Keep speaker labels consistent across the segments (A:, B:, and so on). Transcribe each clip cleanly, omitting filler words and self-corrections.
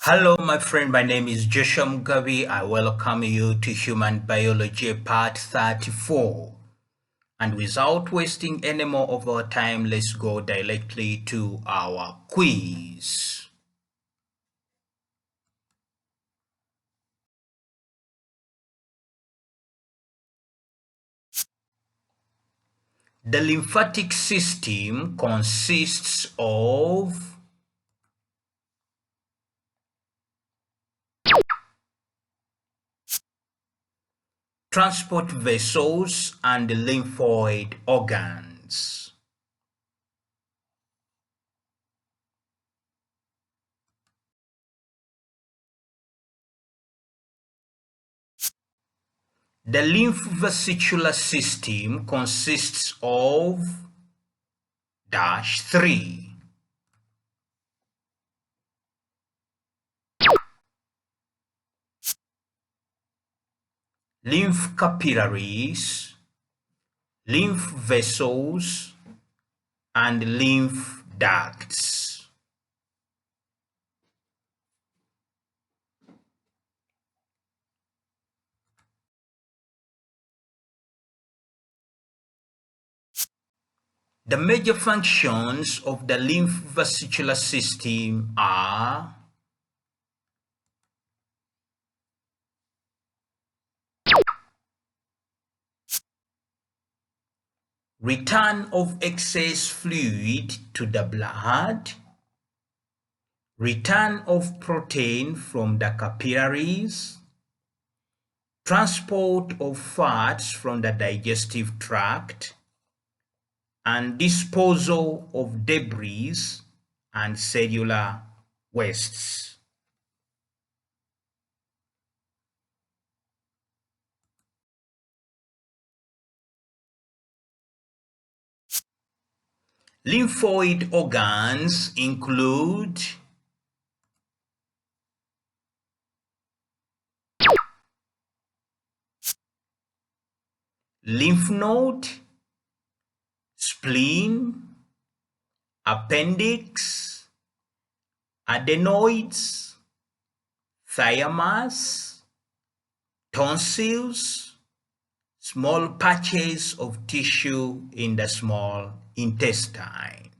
A: Hello, my friend. My name is Joshua Mugabi. I welcome you to Human Biology Part 34. And without wasting any more of our time, let's go directly to our quiz. The lymphatic system consists of transport vessels and lymphoid organs. The lymphovascular system consists of -3. Lymph capillaries, lymph vessels, and lymph ducts. The major functions of the lymphovascular system are return of excess fluid to the blood, return of protein from the capillaries, transport of fats from the digestive tract, and disposal of debris and cellular wastes. Lymphoid organs include lymph node, spleen, appendix, adenoids, thymus, tonsils, small patches of tissue in the small intestine.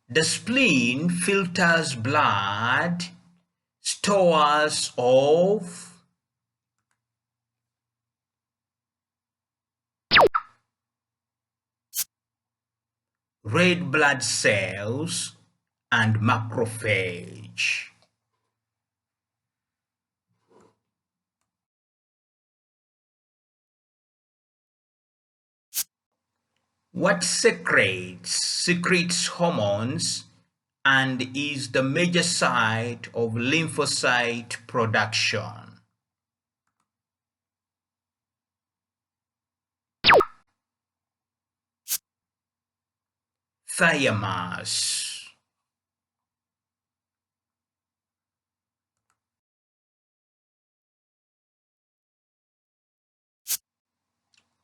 A: The spleen filters blood, stores of red blood cells and macrophage. What secretes hormones and is the major site of lymphocyte production? Thymus.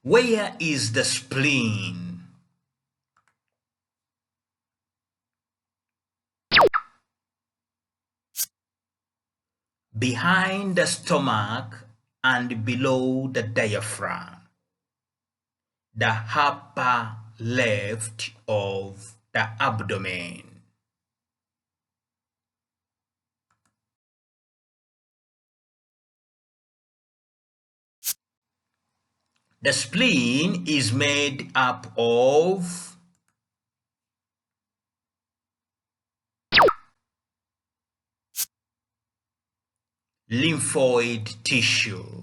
A: Where is the spleen? Behind the stomach and below the diaphragm, the upper left of the abdomen. The spleen is made up of lymphoid tissue,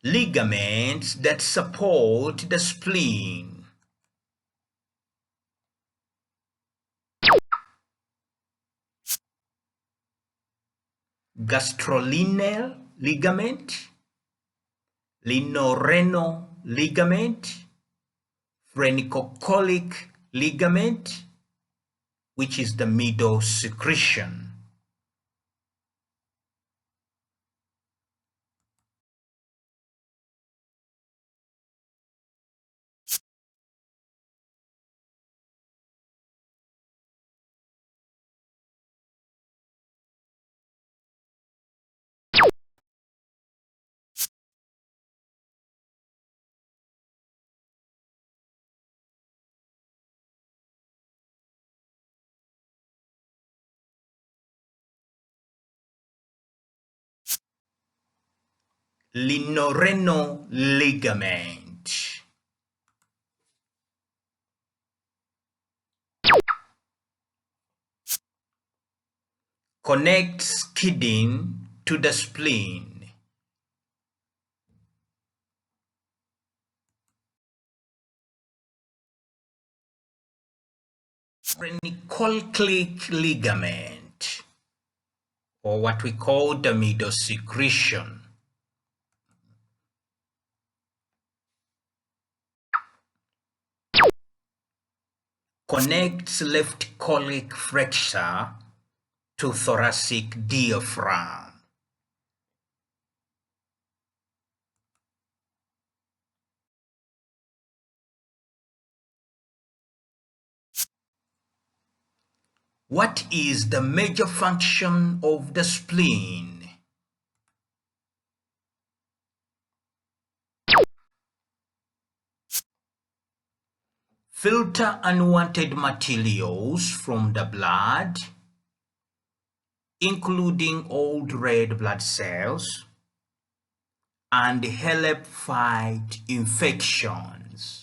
A: ligaments that support the spleen, gastrolinal ligament, linoreno ligament, phrenicocholic ligament, which is the middle secretion. Linoreno ligament. Connects kidney to the spleen. Phrenicochlear ligament, or what we call the middle secretion. Connects left colic flexure to thoracic diaphragm. What is the major function of the spleen? Filter unwanted materials from the blood, including old red blood cells, and help fight infections.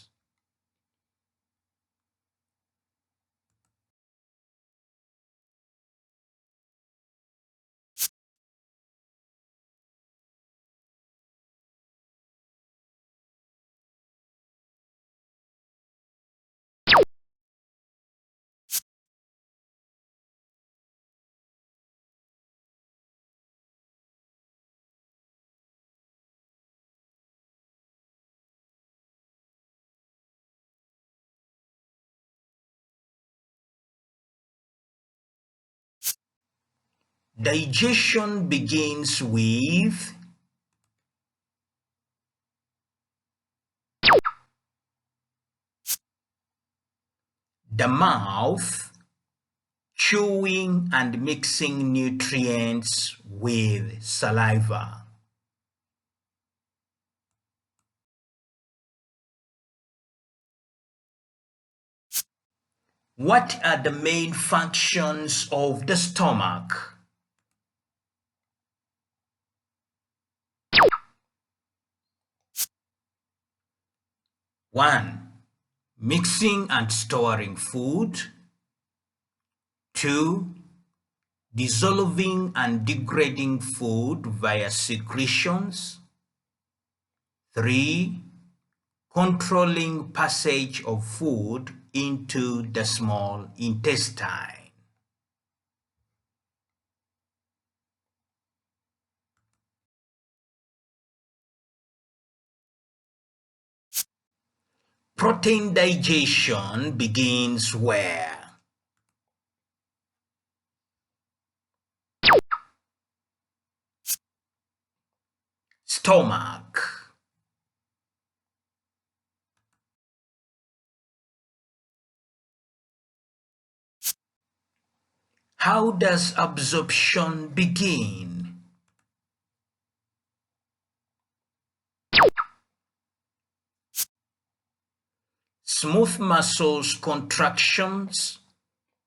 A: Digestion begins with the mouth chewing and mixing nutrients with saliva. What are the main functions of the stomach? One, mixing and storing food. Two, dissolving and degrading food via secretions. Three, controlling passage of food into the small intestine. Protein digestion begins where? Stomach. How does absorption begin? Smooth muscles contractions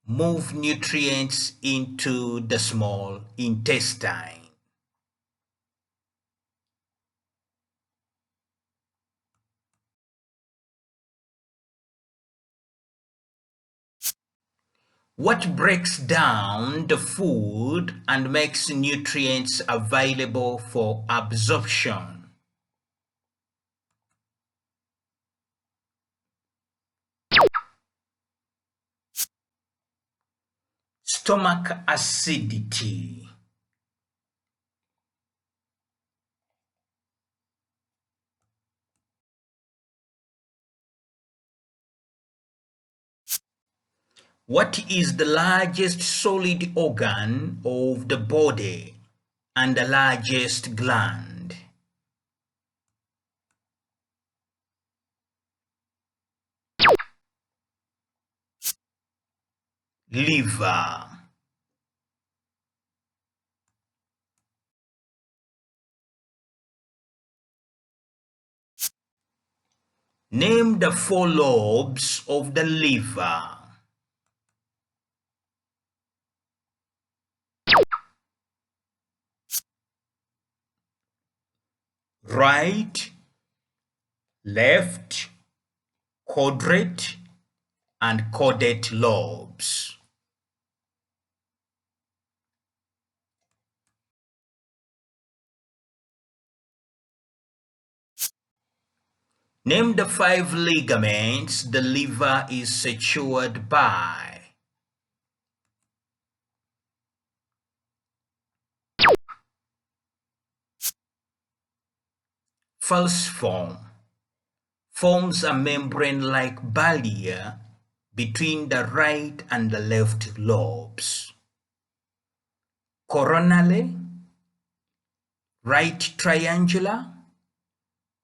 A: move nutrients into the small intestine. What breaks down the food and makes nutrients available for absorption? Stomach acidity. What is the largest solid organ of the body and the largest gland? Liver. Name the 4 lobes of the liver. Right, left, quadrate, and caudate lobes. Name the 5 ligaments the liver is secured by. Falciform. Forms a membrane-like barrier between the right and the left lobes. Coronally, right triangular,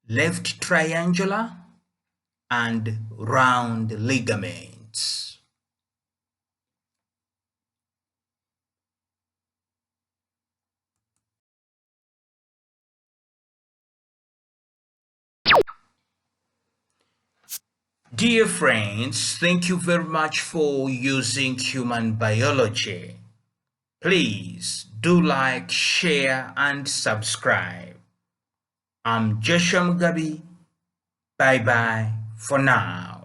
A: left triangular, and round ligaments. Dear friends, thank you very much for using human biology. Please do like, share, and subscribe. I'm Joshua Mugabi. Bye bye for now.